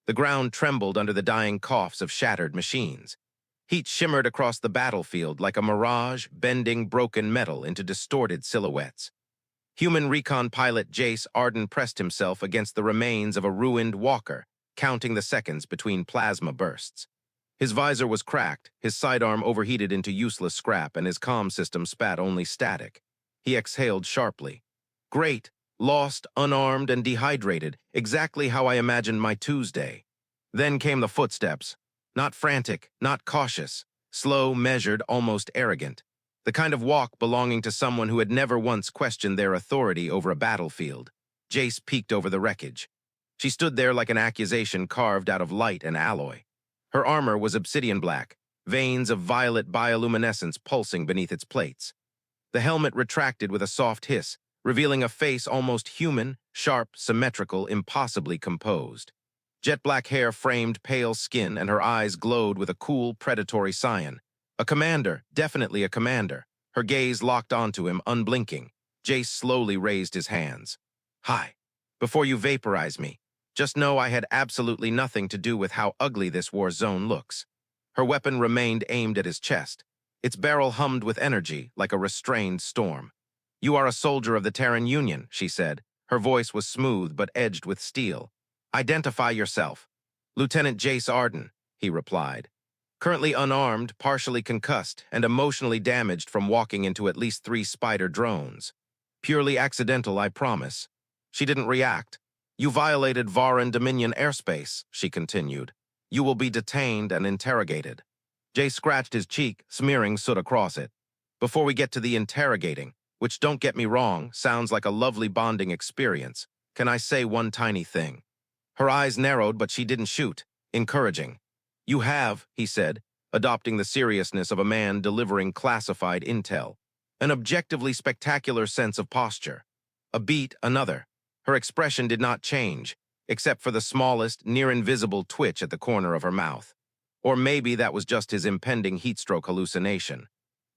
The ground trembled under the dying coughs of shattered machines. Heat shimmered across the battlefield like a mirage, bending broken metal into distorted silhouettes. Human recon pilot Jace Arden pressed himself against the remains of a ruined walker, counting the seconds between plasma bursts. His visor was cracked, his sidearm overheated into useless scrap, and his comm system spat only static. He exhaled sharply. Great, lost, unarmed, and dehydrated, exactly how I imagined my Tuesday. Then came the footsteps. Not frantic, not cautious, slow, measured, almost arrogant. The kind of walk belonging to someone who had never once questioned their authority over a battlefield. Jace peeked over the wreckage. She stood there like an accusation carved out of light and alloy. Her armor was obsidian black, veins of violet bioluminescence pulsing beneath its plates. The helmet retracted with a soft hiss, revealing a face almost human, sharp, symmetrical, impossibly composed. Jet black hair framed pale skin, and her eyes glowed with a cool, predatory cyan. A commander, definitely a commander. Her gaze locked onto him, unblinking. Jace slowly raised his hands. Hi. Before you vaporize me, just know I had absolutely nothing to do with how ugly this war zone looks. Her weapon remained aimed at his chest. Its barrel hummed with energy, like a restrained storm. You are a soldier of the Terran Union, she said. Her voice was smooth but edged with steel. Identify yourself. Lieutenant Jace Arden, he replied. Currently unarmed, partially concussed, and emotionally damaged from walking into at least 3 spider drones. Purely accidental, I promise. She didn't react. You violated Varyn Dominion airspace, she continued. You will be detained and interrogated. Jay scratched his cheek, smearing soot across it. Before we get to the interrogating, which, don't get me wrong, sounds like a lovely bonding experience, can I say one tiny thing? Her eyes narrowed, but she didn't shoot. Encouraging. You have, he said, adopting the seriousness of a man delivering classified intel. An objectively spectacular sense of posture. A beat, another. Her expression did not change, except for the smallest, near-invisible twitch at the corner of her mouth. Or maybe that was just his impending heatstroke hallucination.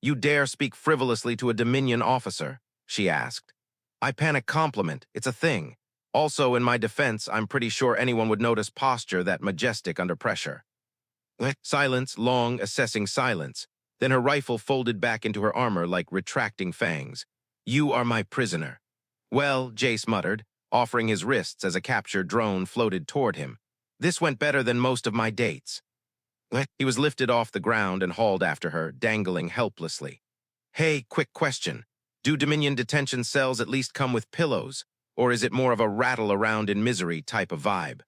You dare speak frivolously to a Dominion officer? She asked. I panic compliment, it's a thing. Also, in my defense, I'm pretty sure anyone would notice posture that majestic under pressure. Silence, long, assessing silence. Then her rifle folded back into her armor like retracting fangs. You are my prisoner. Well, Jace muttered, offering his wrists as a captured drone floated toward him. This went better than most of my dates. He was lifted off the ground and hauled after her, dangling helplessly. Hey, quick question. Do Dominion detention cells at least come with pillows, or is it more of a rattle around in misery type of vibe?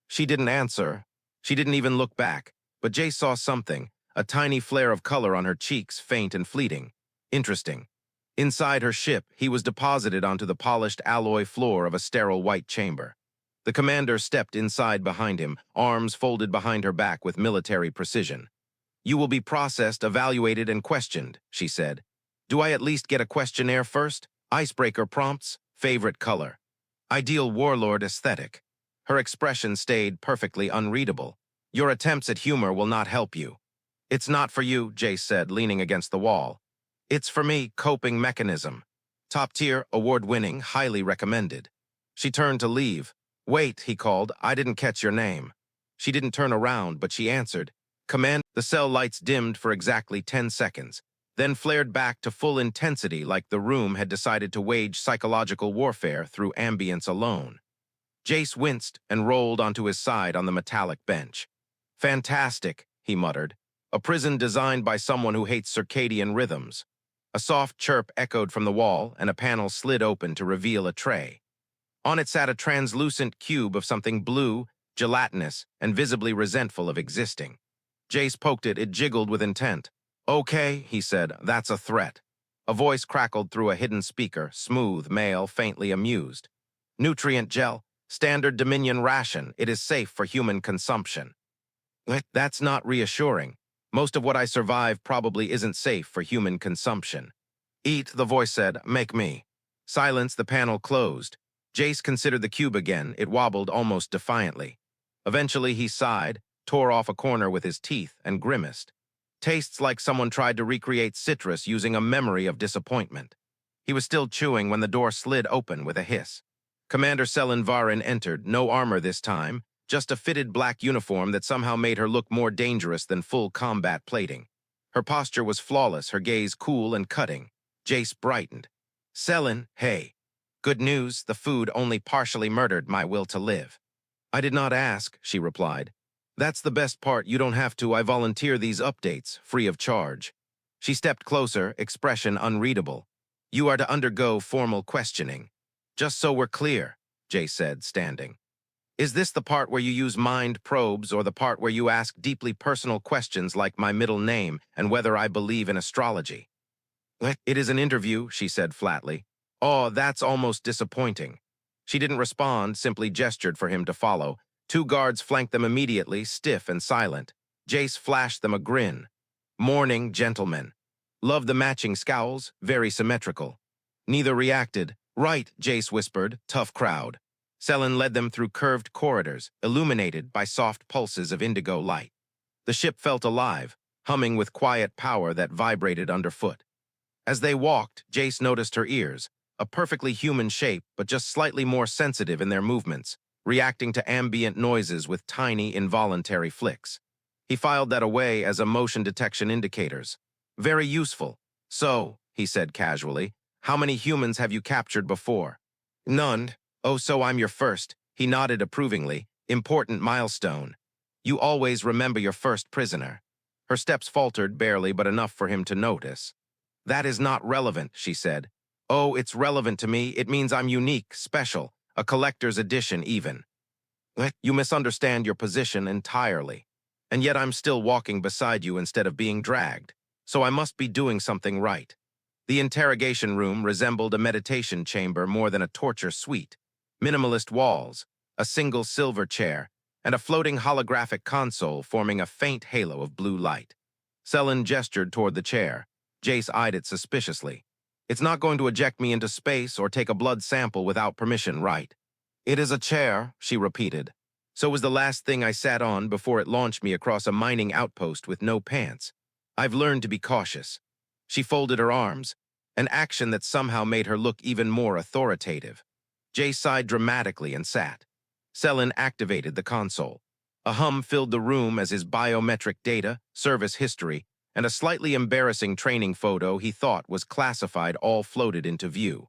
She didn't answer. She didn't even look back, but Jace saw something, a tiny flare of color on her cheeks, faint and fleeting. Interesting. Inside her ship, he was deposited onto the polished alloy floor of a sterile white chamber. The commander stepped inside behind him, arms folded behind her back with military precision. You will be processed, evaluated, and questioned, she said. Do I at least get a questionnaire first? Icebreaker prompts, favorite color. Ideal warlord aesthetic. Her expression stayed perfectly unreadable. Your attempts at humor will not help you. It's not for you, Jace said, leaning against the wall. It's for me, coping mechanism. Top tier, award-winning, highly recommended. She turned to leave. Wait, he called, I didn't catch your name. She didn't turn around, but she answered. Command. The cell lights dimmed for exactly 10 seconds, then flared back to full intensity like the room had decided to wage psychological warfare through ambience alone. Jace winced and rolled onto his side on the metallic bench. Fantastic, he muttered. A prison designed by someone who hates circadian rhythms. A soft chirp echoed from the wall, and a panel slid open to reveal a tray. On it sat a translucent cube of something blue, gelatinous, and visibly resentful of existing. Jace poked it, it jiggled with intent. Okay, he said, that's a threat. A voice crackled through a hidden speaker, smooth, male, faintly amused. Nutrient gel, standard Dominion ration, it is safe for human consumption. That's not reassuring. Most of what I survive probably isn't safe for human consumption. Eat, the voice said, make me. Silence, the panel closed. Jace considered the cube again, it wobbled almost defiantly. Eventually he sighed, tore off a corner with his teeth, and grimaced. Tastes like someone tried to recreate citrus using a memory of disappointment. He was still chewing when the door slid open with a hiss. Commander Selin Varyn entered, no armor this time, just a fitted black uniform that somehow made her look more dangerous than full combat plating. Her posture was flawless, her gaze cool and cutting. Jace brightened. Selin, hey. Good news, the food only partially murdered my will to live. I did not ask, she replied. That's the best part, you don't have to. I volunteer these updates, free of charge. She stepped closer, expression unreadable. You are to undergo formal questioning. Just so we're clear, Jace said, standing. Is this the part where you use mind probes or the part where you ask deeply personal questions like my middle name and whether I believe in astrology? It is an interview, she said flatly. Oh, that's almost disappointing. She didn't respond, simply gestured for him to follow. Two guards flanked them immediately, stiff and silent. Jace flashed them a grin. Morning, gentlemen. Love the matching scowls, very symmetrical. Neither reacted. Right, Jace whispered, tough crowd. Selin led them through curved corridors, illuminated by soft pulses of indigo light. The ship felt alive, humming with quiet power that vibrated underfoot. As they walked, Jace noticed her ears, a perfectly human shape but just slightly more sensitive in their movements, reacting to ambient noises with tiny, involuntary flicks. He filed that away as motion detection indicators. Very useful. So, he said casually, how many humans have you captured before? None. Oh, so I'm your first. He nodded approvingly. Important milestone. You always remember your first prisoner. Her steps faltered barely, but enough for him to notice. That is not relevant, she said. Oh, it's relevant to me. It means I'm unique, special, a collector's edition even. You misunderstand your position entirely. And yet I'm still walking beside you instead of being dragged. So I must be doing something right. The interrogation room resembled a meditation chamber more than a torture suite. Minimalist walls, a single silver chair, and a floating holographic console forming a faint halo of blue light. Selin gestured toward the chair. Jace eyed it suspiciously. It's not going to eject me into space or take a blood sample without permission, right? It is a chair, she repeated. So was the last thing I sat on before it launched me across a mining outpost with no pants. I've learned to be cautious. She folded her arms, an action that somehow made her look even more authoritative. Jace sighed dramatically and sat. Selin activated the console. A hum filled the room as his biometric data, service history, and a slightly embarrassing training photo he thought was classified all floated into view.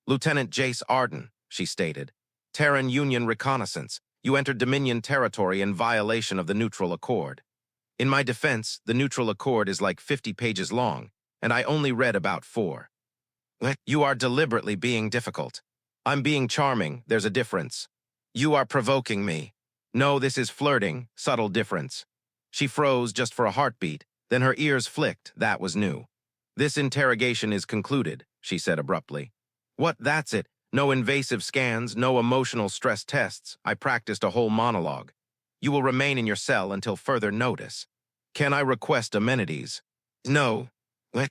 Lieutenant Jace Arden, she stated. Terran Union reconnaissance. You entered Dominion territory in violation of the Neutral Accord. In my defense, the Neutral Accord is like 50 pages long, and I only read about 4. You are deliberately being difficult. I'm being charming, there's a difference. You are provoking me. No, this is flirting, subtle difference. She froze just for a heartbeat, then her ears flicked, that was new. This interrogation is concluded, she said abruptly. What, that's it? No invasive scans, no emotional stress tests. I practiced a whole monologue. You will remain in your cell until further notice. Can I request amenities? No.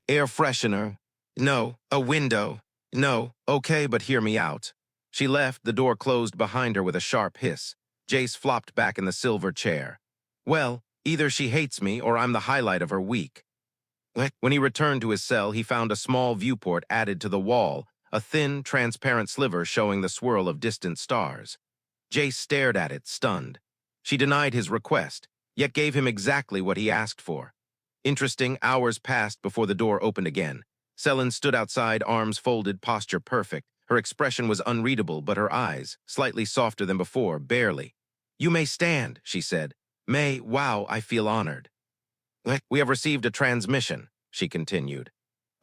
Air freshener? No. A window? No. Okay, but hear me out. She left, the door closed behind her with a sharp hiss. Jace flopped back in the silver chair. Well, either she hates me or I'm the highlight of her week. When he returned to his cell, he found a small viewport added to the wall, a thin, transparent sliver showing the swirl of distant stars. Jace stared at it, stunned. She denied his request, yet gave him exactly what he asked for. Interesting, hours passed before the door opened again. Selin stood outside, arms folded, posture perfect. Her expression was unreadable, but her eyes, slightly softer than before, barely. You may stand, she said. May, wow, I feel honored. We have received a transmission, she continued.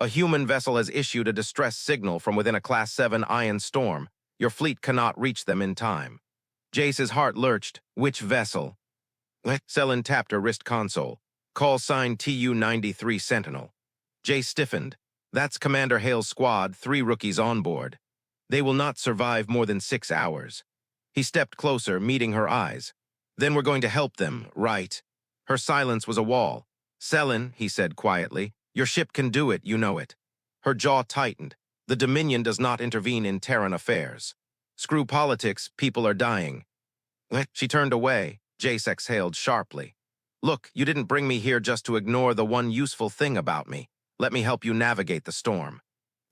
A human vessel has issued a distress signal from within a Class 7 ion storm. Your fleet cannot reach them in time. Jace's heart lurched. Which vessel? Selin tapped her wrist console. Call sign TU-93 Sentinel. Jace stiffened. That's Commander Hale's squad, 3 rookies on board. They will not survive more than 6 hours. He stepped closer, meeting her eyes. Then we're going to help them, right? Her silence was a wall. Selin, he said quietly, your ship can do it, you know it. Her jaw tightened. The Dominion does not intervene in Terran affairs. Screw politics, people are dying. She turned away. Jace exhaled sharply. Look, you didn't bring me here just to ignore the one useful thing about me. Let me help you navigate the storm.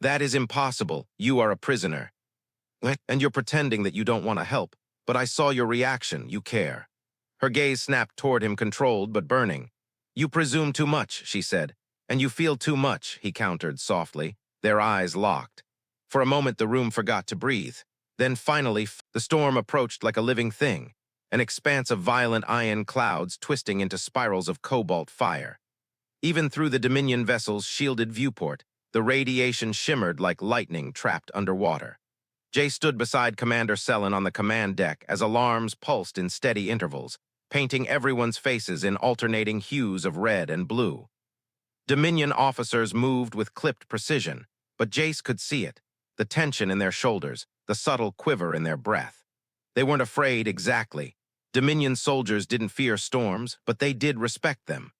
That is impossible. You are a prisoner. And you're pretending that you don't want to help, but I saw your reaction. You care. Her gaze snapped toward him, controlled but burning. "You presume too much," she said. "And you feel too much," he countered softly, their eyes locked. For a moment, the room forgot to breathe. Then finally, the storm approached like a living thing, an expanse of violent iron clouds twisting into spirals of cobalt fire. Even through the Dominion vessel's shielded viewport, the radiation shimmered like lightning trapped underwater. Jay stood beside Commander Selin on the command deck as alarms pulsed in steady intervals, painting everyone's faces in alternating hues of red and blue. Dominion officers moved with clipped precision, but Jace could see it, the tension in their shoulders, the subtle quiver in their breath. They weren't afraid exactly. Dominion soldiers didn't fear storms, but they did respect them.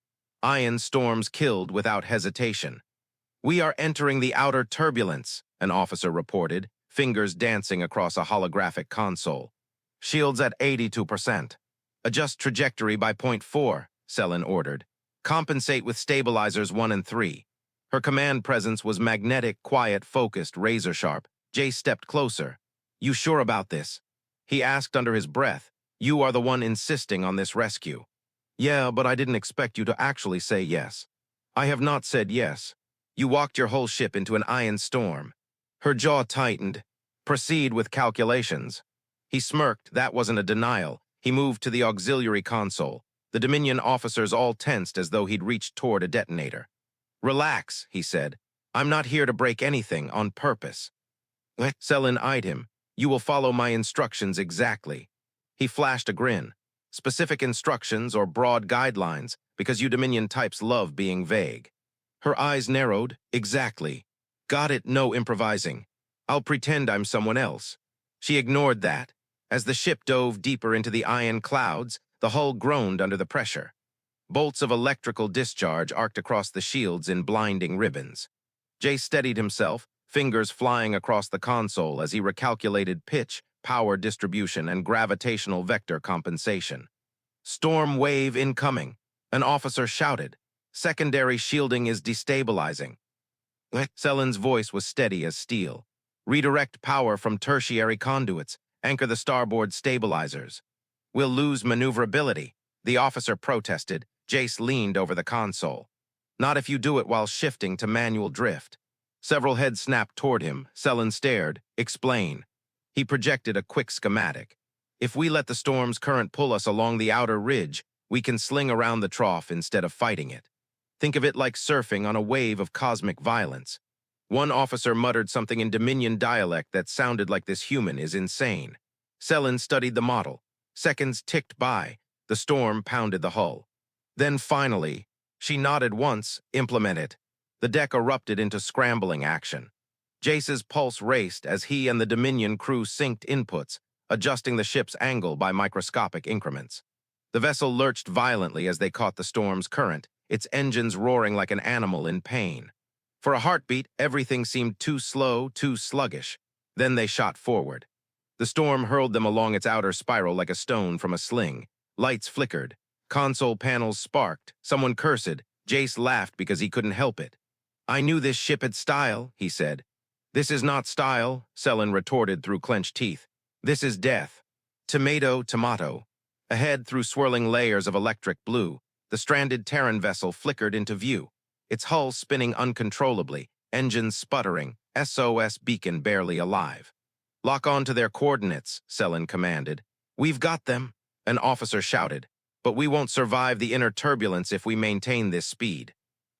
Iron storms killed without hesitation. "We are entering the outer turbulence," an officer reported, fingers dancing across a holographic console. "Shields at 82%. Adjust trajectory by 0.4, Selin ordered. "Compensate with stabilizers 1 and 3. Her command presence was magnetic, quiet, focused, razor-sharp. Jay stepped closer. "You sure about this?" he asked under his breath. "You are the one insisting on this rescue." "Yeah, but I didn't expect you to actually say yes." "I have not said yes. You walked your whole ship into an iron storm." Her jaw tightened. "Proceed with calculations." He smirked. That wasn't a denial. He moved to the auxiliary console. The Dominion officers all tensed as though he'd reached toward a detonator. "Relax," he said. "I'm not here to break anything on purpose." Selin eyed him. "You will follow my instructions exactly." He flashed a grin. "Specific instructions or broad guidelines, because you Dominion types love being vague." Her eyes narrowed. "Exactly. Got it, no improvising. I'll pretend I'm someone else." She ignored that. As the ship dove deeper into the iron clouds, the hull groaned under the pressure. Bolts of electrical discharge arced across the shields in blinding ribbons. Jay steadied himself, fingers flying across the console as he recalculated pitch, power distribution, and gravitational vector compensation. "Storm wave incoming," an officer shouted. "Secondary shielding is destabilizing." Selin's voice was steady as steel. "Redirect power from tertiary conduits. Anchor the starboard stabilizers." "We'll lose maneuverability," the officer protested. Jace leaned over the console. "Not if you do it while shifting to manual drift." Several heads snapped toward him. Selin stared. "Explain." He projected a quick schematic. "If we let the storm's current pull us along the outer ridge, we can sling around the trough instead of fighting it. Think of it like surfing on a wave of cosmic violence." One officer muttered something in Dominion dialect that sounded like "this human is insane." Selin studied the model. Seconds ticked by. The storm pounded the hull. Then finally, she nodded once. "Implement it." The deck erupted into scrambling action. Jace's pulse raced as he and the Dominion crew synced inputs, adjusting the ship's angle by microscopic increments. The vessel lurched violently as they caught the storm's current, its engines roaring like an animal in pain. For a heartbeat, everything seemed too slow, too sluggish. Then they shot forward. The storm hurled them along its outer spiral like a stone from a sling. Lights flickered. Console panels sparked. Someone cursed. Jace laughed because he couldn't help it. "I knew this ship had style," he said. "This is not style," Selin retorted through clenched teeth. "This is death." Tomato, tomato. Ahead, through swirling layers of electric blue, the stranded Terran vessel flickered into view, its hull spinning uncontrollably, engines sputtering, SOS beacon barely alive. "Lock on to their coordinates," Selin commanded. "We've got them," an officer shouted. "But we won't survive the inner turbulence if we maintain this speed."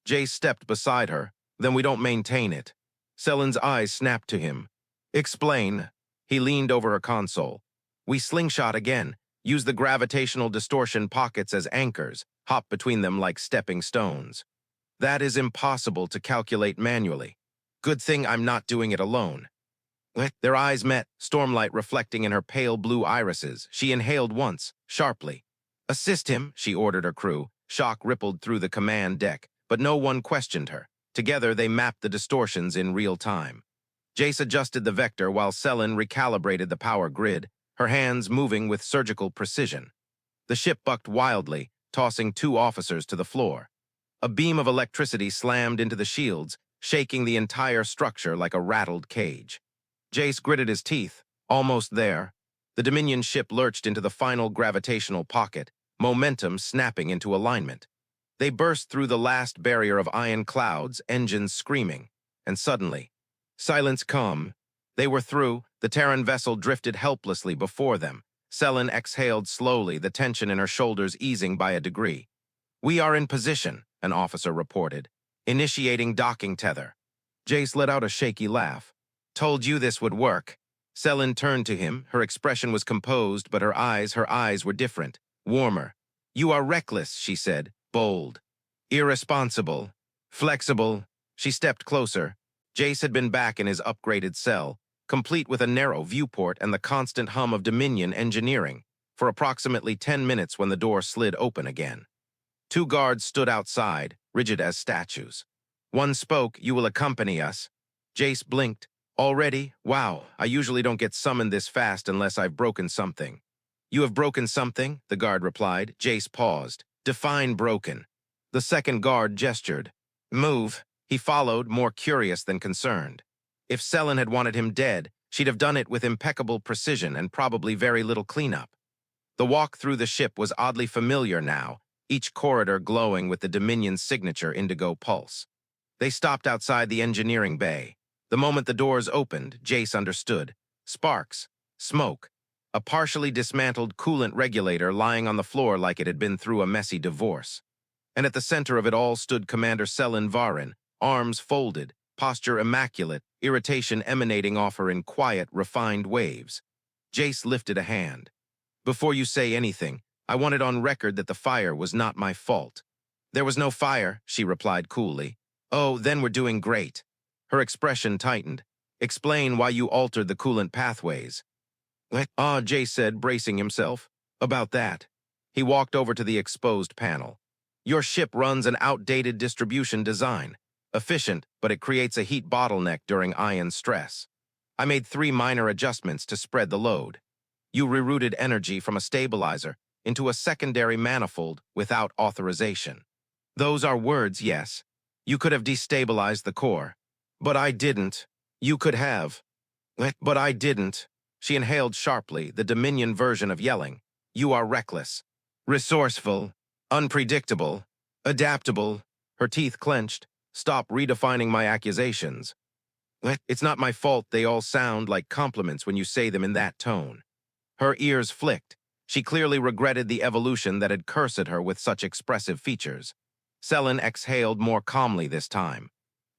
Jace stepped beside her. "Then we don't maintain it." Selin's eyes snapped to him. "Explain." He leaned over her console. "We slingshot again. Use the gravitational distortion pockets as anchors, hop between them like stepping stones. That is impossible to calculate manually. Good thing I'm not doing it alone." Their eyes met, stormlight reflecting in her pale blue irises. She inhaled once, sharply. "Assist him," she ordered her crew. Shock rippled through the command deck, but no one questioned her. Together, they mapped the distortions in real time. Jace adjusted the vector while Selin recalibrated the power grid, her hands moving with surgical precision. The ship bucked wildly, tossing two officers to the floor. A beam of electricity slammed into the shields, shaking the entire structure like a rattled cage. Jace gritted his teeth. Almost there. The Dominion ship lurched into the final gravitational pocket, momentum snapping into alignment. They burst through the last barrier of iron clouds, engines screaming, and suddenly, silence come. They were through. The Terran vessel drifted helplessly before them. Selin exhaled slowly, the tension in her shoulders easing by a degree. "We are in position," an officer reported. "Initiating docking tether." Jace let out a shaky laugh. "Told you this would work." Selin turned to him. Her expression was composed, but her eyes were different, warmer. "You are reckless," she said, bold. "Irresponsible. Flexible." She stepped closer. Jace had been back in his upgraded cell, complete with a narrow viewport and the constant hum of Dominion engineering, for approximately 10 minutes when the door slid open again. 2 guards stood outside, rigid as statues. One spoke, "You will accompany us." Jace blinked. "Already? Wow, I usually don't get summoned this fast unless I've broken something." "You have broken something?" the guard replied. Jace paused. "Define broken." The second guard gestured. "Move." He followed, more curious than concerned. If Selin had wanted him dead, she'd have done it with impeccable precision and probably very little cleanup. The walk through the ship was oddly familiar now, each corridor glowing with the Dominion's signature indigo pulse. They stopped outside the engineering bay. The moment the doors opened, Jace understood. Sparks, smoke, a partially dismantled coolant regulator lying on the floor like it had been through a messy divorce. And at the center of it all stood Commander Selin Varyn, arms folded, posture immaculate, irritation emanating off her in quiet, refined waves. Jace lifted a hand. "Before you say anything, I want it on record that the fire was not my fault." "There was no fire," she replied coolly. "Oh, then we're doing great." Her expression tightened. "Explain why you altered the coolant pathways." "What?" Jace said, bracing himself. "About that." He walked over to the exposed panel. "Your ship runs an outdated distribution design. Efficient, but it creates a heat bottleneck during ion stress. I made 3 minor adjustments to spread the load. You rerouted energy from a stabilizer into a secondary manifold without authorization. Those are words, yes. You could have destabilized the core. But I didn't. You could have. But I didn't." She inhaled sharply, the Dominion version of yelling. "You are reckless. Resourceful. Unpredictable. Adaptable." Her teeth clenched. "Stop redefining my accusations." "It's not my fault they all sound like compliments when you say them in that tone." Her ears flicked. She clearly regretted the evolution that had cursed her with such expressive features. Selin exhaled more calmly this time.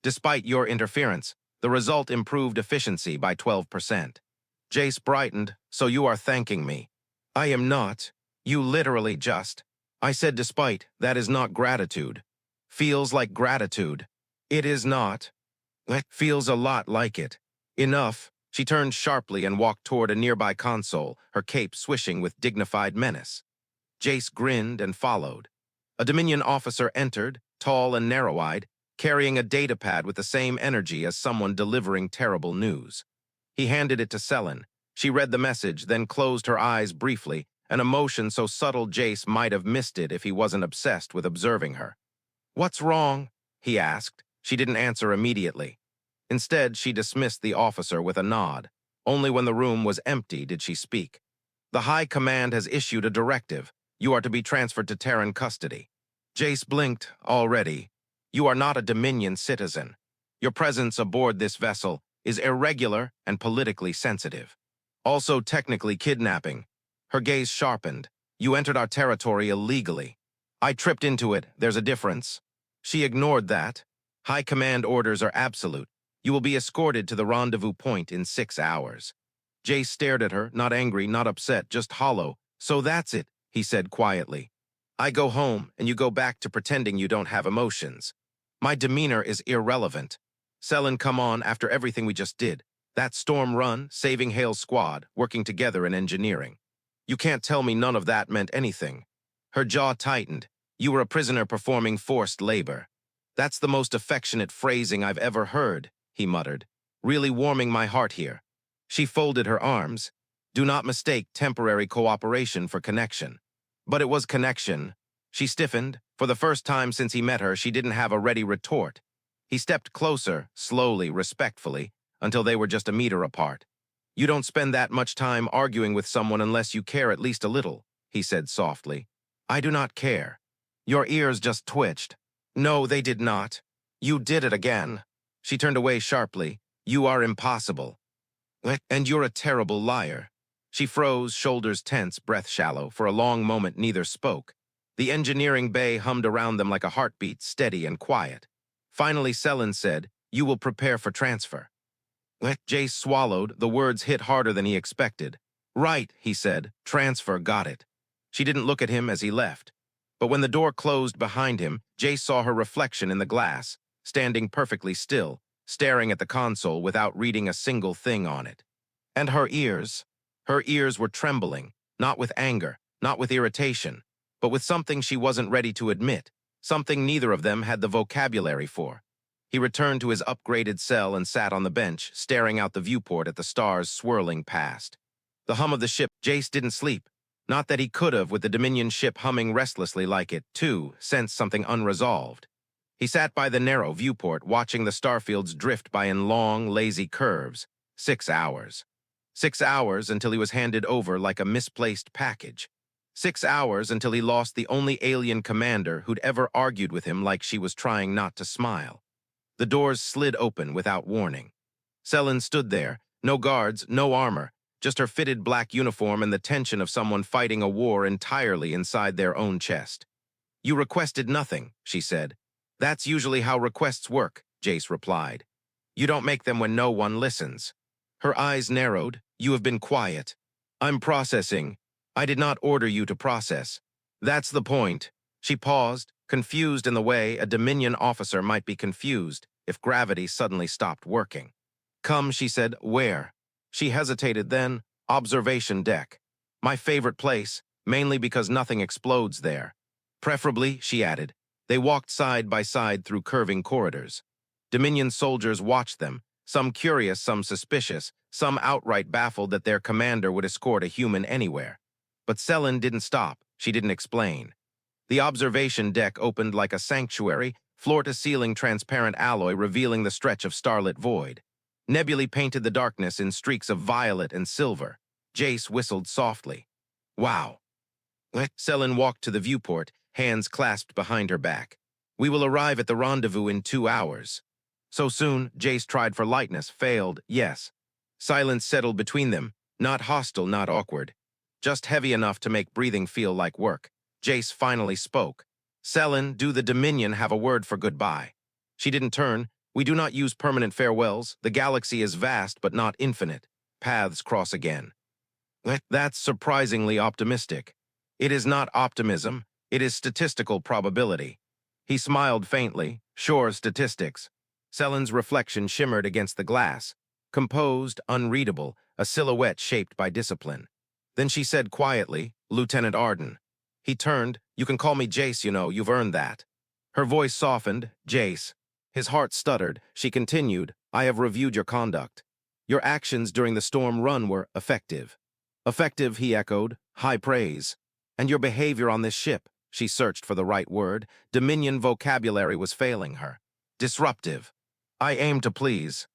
"Despite your interference, the result improved efficiency by 12%. Jace brightened. "So you are thanking me." "I am not. You literally just." "I said despite. That is not gratitude." "Feels like gratitude." "It is not." "It feels a lot like it." "Enough." She turned sharply and walked toward a nearby console, her cape swishing with dignified menace. Jace grinned and followed. A Dominion officer entered, tall and narrow-eyed, carrying a datapad with the same energy as someone delivering terrible news. He handed it to Selin. She read the message, then closed her eyes briefly, an emotion so subtle Jace might have missed it if he wasn't obsessed with observing her. "What's wrong?" he asked. She didn't answer immediately. Instead, she dismissed the officer with a nod. Only when the room was empty did she speak. "The High Command has issued a directive. You are to be transferred to Terran custody." Jace blinked. "Already. You are not a Dominion citizen. Your presence aboard this vessel is irregular and politically sensitive. Also technically kidnapping." Her gaze sharpened. "You entered our territory illegally." "I tripped into it. There's a difference." She ignored that. "High Command orders are absolute. You will be escorted to the rendezvous point in 6 hours." Jace stared at her, not angry, not upset, just hollow. "So that's it," he said quietly. "I go home, and you go back to pretending you don't have emotions. My demeanor is irrelevant. Selin, come on after everything we just did. That storm run, saving Hale's squad, working together in engineering. You can't tell me none of that meant anything." Her jaw tightened. "You were a prisoner performing forced labor." "That's the most affectionate phrasing I've ever heard," he muttered, "really warming my heart here." She folded her arms. "Do not mistake temporary cooperation for connection." But it was connection. She stiffened. For the first time since he met her, she didn't have a ready retort. He stepped closer, slowly, respectfully, until they were just a meter apart. "You don't spend that much time arguing with someone unless you care at least a little," he said softly. I do not care. Your ears just twitched. No, they did not. You did it again. She turned away sharply. You are impossible. And you're a terrible liar. She froze, shoulders tense, breath shallow. For a long moment, neither spoke. The engineering bay hummed around them like a heartbeat, steady and quiet. Finally, Selin said, You will prepare for transfer. Jace swallowed. The words hit harder than he expected. Right, he said. Transfer, got it. She didn't look at him as he left. But when the door closed behind him, Jace saw her reflection in the glass, standing perfectly still, staring at the console without reading a single thing on it. And her ears were trembling, not with anger, not with irritation, but with something she wasn't ready to admit, something neither of them had the vocabulary for. He returned to his upgraded cell and sat on the bench, staring out the viewport at the stars swirling past. The hum of the ship. Jace didn't sleep. Not that he could have, with the Dominion ship humming restlessly like it, too, sensed something unresolved. He sat by the narrow viewport, watching the starfields drift by in long, lazy curves. 6 hours. 6 hours until he was handed over like a misplaced package. 6 hours until he lost the only alien commander who'd ever argued with him like she was trying not to smile. The doors slid open without warning. Selin stood there, no guards, no armor, just her fitted black uniform and the tension of someone fighting a war entirely inside their own chest. You requested nothing, she said. That's usually how requests work, Jace replied. You don't make them when no one listens. Her eyes narrowed. You have been quiet. I'm processing. I did not order you to process. That's the point. She paused, confused in the way a Dominion officer might be confused if gravity suddenly stopped working. Come, she said. Where? She hesitated then. Observation deck. My favorite place, mainly because nothing explodes there. Preferably, she added. They walked side by side through curving corridors. Dominion soldiers watched them, some curious, some suspicious, some outright baffled that their commander would escort a human anywhere. But Selin didn't stop. She didn't explain. The observation deck opened like a sanctuary, floor-to-ceiling transparent alloy revealing the stretch of starlit void. Nebulae painted the darkness in streaks of violet and silver. Jace whistled softly. Wow. Selin walked to the viewport, hands clasped behind her back. We will arrive at the rendezvous in 2 hours. So soon, Jace tried for lightness, failed, yes. Silence settled between them, not hostile, not awkward. Just heavy enough to make breathing feel like work. Jace finally spoke. Selin, do the Dominion have a word for goodbye? She didn't turn. We do not use permanent farewells. The galaxy is vast but not infinite. Paths cross again. That's surprisingly optimistic. It is not optimism. It is statistical probability. He smiled faintly. Sure, statistics. Selin's reflection shimmered against the glass. Composed, unreadable, a silhouette shaped by discipline. Then she said quietly, Lieutenant Arden. He turned. You can call me Jace, you know, you've earned that. Her voice softened. Jace. His heart stuttered. She continued, I have reviewed your conduct. Your actions during the storm run were effective. Effective, he echoed. High praise. And your behavior on this ship. She searched for the right word. Dominion vocabulary was failing her. Disruptive. I aim to please.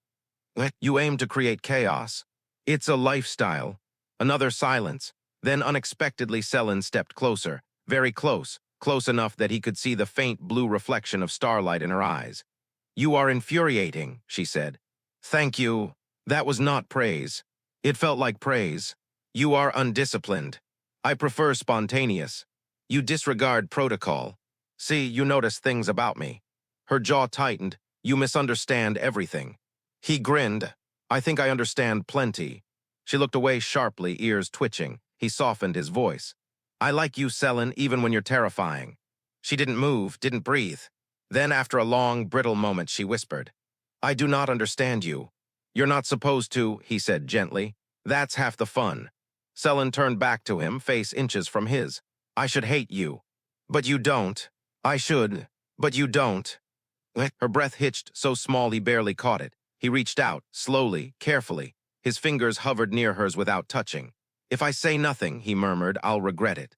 You aim to create chaos. It's a lifestyle. Another silence. Then unexpectedly Selin stepped closer. Very close. Close enough that he could see the faint blue reflection of starlight in her eyes. You are infuriating, she said. Thank you. That was not praise. It felt like praise. You are undisciplined. I prefer spontaneous. You disregard protocol. See, you notice things about me. Her jaw tightened. You misunderstand everything. He grinned. I think I understand plenty. She looked away sharply, ears twitching. He softened his voice. I like you, Selin, even when you're terrifying. She didn't move, didn't breathe. Then, after a long, brittle moment, she whispered, I do not understand you. You're not supposed to, he said gently. That's half the fun. Selin turned back to him, face inches from his. I should hate you. But you don't. I should. But you don't. Her breath hitched so small he barely caught it. He reached out, slowly, carefully. His fingers hovered near hers without touching. If I say nothing, he murmured, I'll regret it.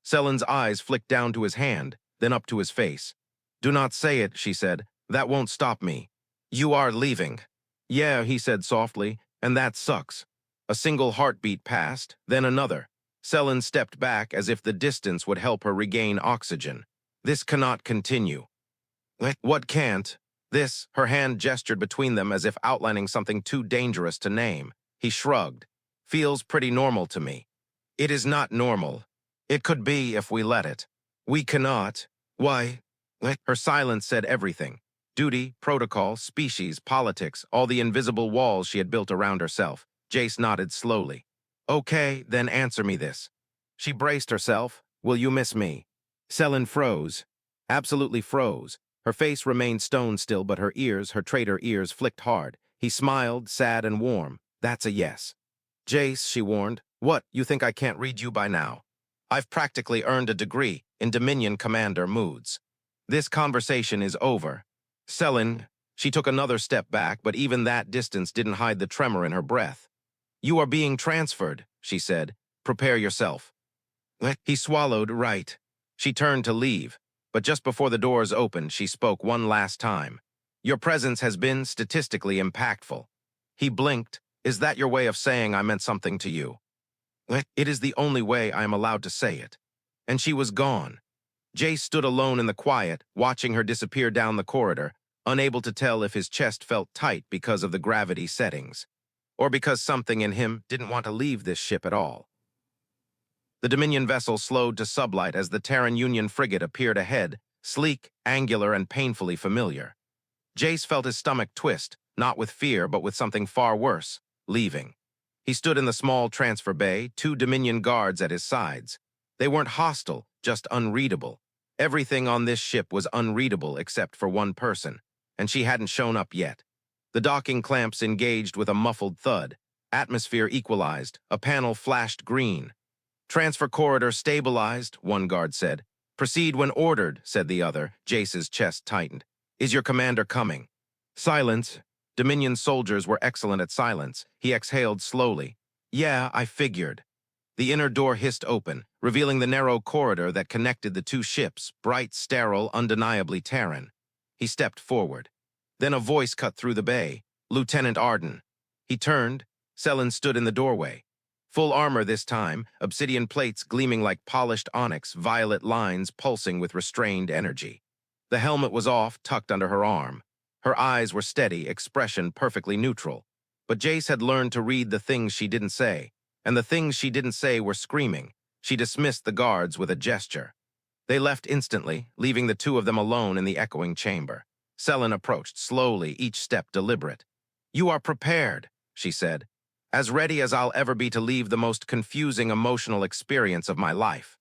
Selin's eyes flicked down to his hand, then up to his face. Do not say it, she said. That won't stop me. You are leaving. Yeah, he said softly, and that sucks. A single heartbeat passed, then another. Selin stepped back as if the distance would help her regain oxygen. This cannot continue. What can't? This, her hand gestured between them as if outlining something too dangerous to name. He shrugged. Feels pretty normal to me. It is not normal. It could be if we let it. We cannot. Why? Her silence said everything. Duty, protocol, species, politics, all the invisible walls she had built around herself. Jace nodded slowly. Okay, then answer me this. She braced herself. Will you miss me? Selin froze. Absolutely froze. Her face remained stone still, but her ears, her traitor ears, flicked hard. He smiled, sad and warm. That's a yes. Jace, she warned. What, you think I can't read you by now? I've practically earned a degree in Dominion Commander moods. This conversation is over. Selin, she took another step back, but even that distance didn't hide the tremor in her breath. You are being transferred, she said. Prepare yourself. He swallowed, right. She turned to leave, but just before the doors opened, she spoke one last time. Your presence has been statistically impactful. He blinked. Is that your way of saying I meant something to you? It is the only way I am allowed to say it. And she was gone. Jace stood alone in the quiet, watching her disappear down the corridor, unable to tell if his chest felt tight because of the gravity settings, or because something in him didn't want to leave this ship at all. The Dominion vessel slowed to sublight as the Terran Union frigate appeared ahead, sleek, angular, and painfully familiar. Jace felt his stomach twist, not with fear, but with something far worse, leaving. He stood in the small transfer bay, 2 Dominion guards at his sides. They weren't hostile, just unreadable. Everything on this ship was unreadable except for one person, and she hadn't shown up yet. The docking clamps engaged with a muffled thud. Atmosphere equalized. A panel flashed green. Transfer corridor stabilized, one guard said. Proceed when ordered, said the other. Jace's chest tightened. Is your commander coming? Silence. Dominion soldiers were excellent at silence. He exhaled slowly. Yeah, I figured. The inner door hissed open, revealing the narrow corridor that connected the 2 ships, bright, sterile, undeniably Terran. He stepped forward. Then a voice cut through the bay. Lieutenant Arden. He turned. Selin stood in the doorway. Full armor this time, obsidian plates gleaming like polished onyx, violet lines pulsing with restrained energy. The helmet was off, tucked under her arm. Her eyes were steady, expression perfectly neutral. But Jace had learned to read the things she didn't say, and the things she didn't say were screaming. She dismissed the guards with a gesture. They left instantly, leaving the 2 of them alone in the echoing chamber. Selin approached, slowly, each step deliberate. You are prepared, she said. As ready as I'll ever be to leave the most confusing emotional experience of my life.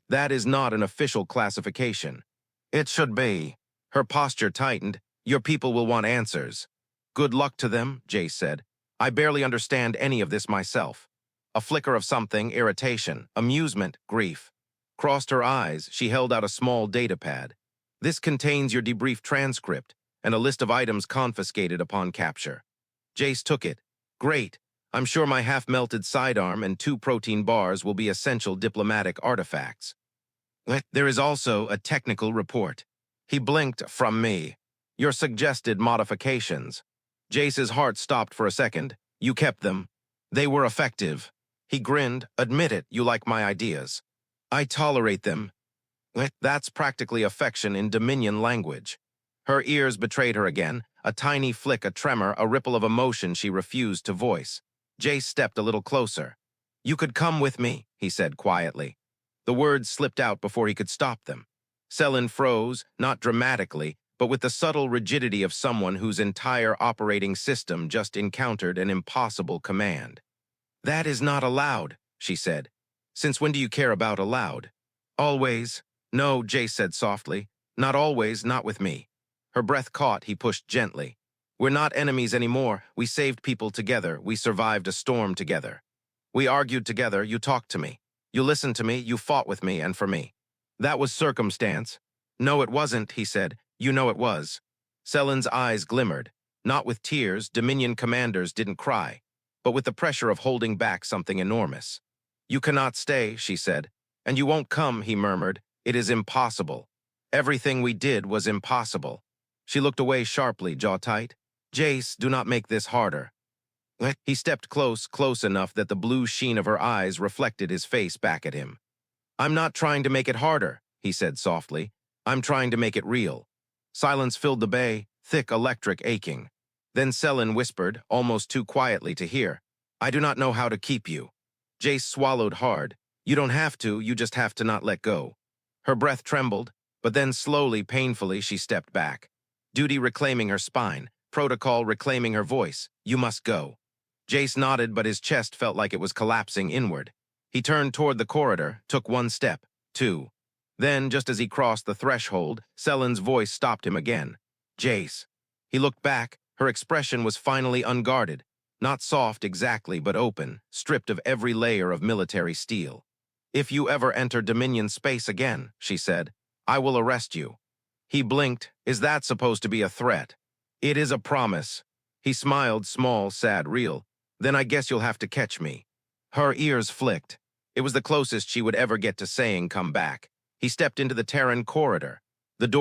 That is not an official classification. It should be. Her posture tightened. Your people will want answers. Good luck to them, Jace said. I barely understand any of this myself. A flicker of something, irritation, amusement, grief. Crossed her eyes, she held out a small data pad. This contains your debrief transcript and a list of items confiscated upon capture. Jace took it. Great. I'm sure my half-melted sidearm and 2 protein bars will be essential diplomatic artifacts. There is also a technical report. He blinked from me. Your suggested modifications. Jace's heart stopped for a second. You kept them. They were effective. He grinned. Admit it, you like my ideas. I tolerate them. That's practically affection in Dominion language. Her ears betrayed her again. A tiny flick, a tremor, a ripple of emotion she refused to voice. Jace stepped a little closer. You could come with me, he said quietly. The words slipped out before he could stop them. Selin froze, not dramatically, but with the subtle rigidity of someone whose entire operating system just encountered an impossible command. That is not allowed, she said. Since when do you care about allowed? Always. No, Jace said softly. Not always, not with me. Her breath caught, he pushed gently. We're not enemies anymore. We saved people together. We survived a storm together. We argued together. You talked to me. You listened to me. You fought with me and for me. That was circumstance. No, it wasn't, he said. You know it was. Selin's eyes glimmered. Not with tears, Dominion commanders didn't cry, but with the pressure of holding back something enormous. You cannot stay, she said. And you won't come, he murmured. It is impossible. Everything we did was impossible. She looked away sharply, jaw tight. Jace, do not make this harder. He stepped close enough that the blue sheen of her eyes reflected his face back at him. "I'm not trying to make it harder," he said softly. "I'm trying to make it real." Silence filled the bay, thick electric aching. Then Selin whispered, almost too quietly to hear, "I do not know how to keep you." Jace swallowed hard. "You don't have to, you just have to not let go." Her breath trembled, but then slowly, painfully, she stepped back. Duty reclaiming her spine, protocol reclaiming her voice. "You must go." Jace nodded, but his chest felt like it was collapsing inward. He turned toward the corridor, took one step, two. Then, just as he crossed the threshold, Selin's voice stopped him again. "Jace." He looked back. Her expression was finally unguarded. Not soft exactly, but open, stripped of every layer of military steel. "If you ever enter Dominion space again," she said, "I will arrest you." He blinked. "Is that supposed to be a threat?" "It is a promise." He smiled, small, sad, real. "Then I guess you'll have to catch me." Her ears flicked. It was the closest she would ever get to saying come back. He stepped into the Terran corridor. The door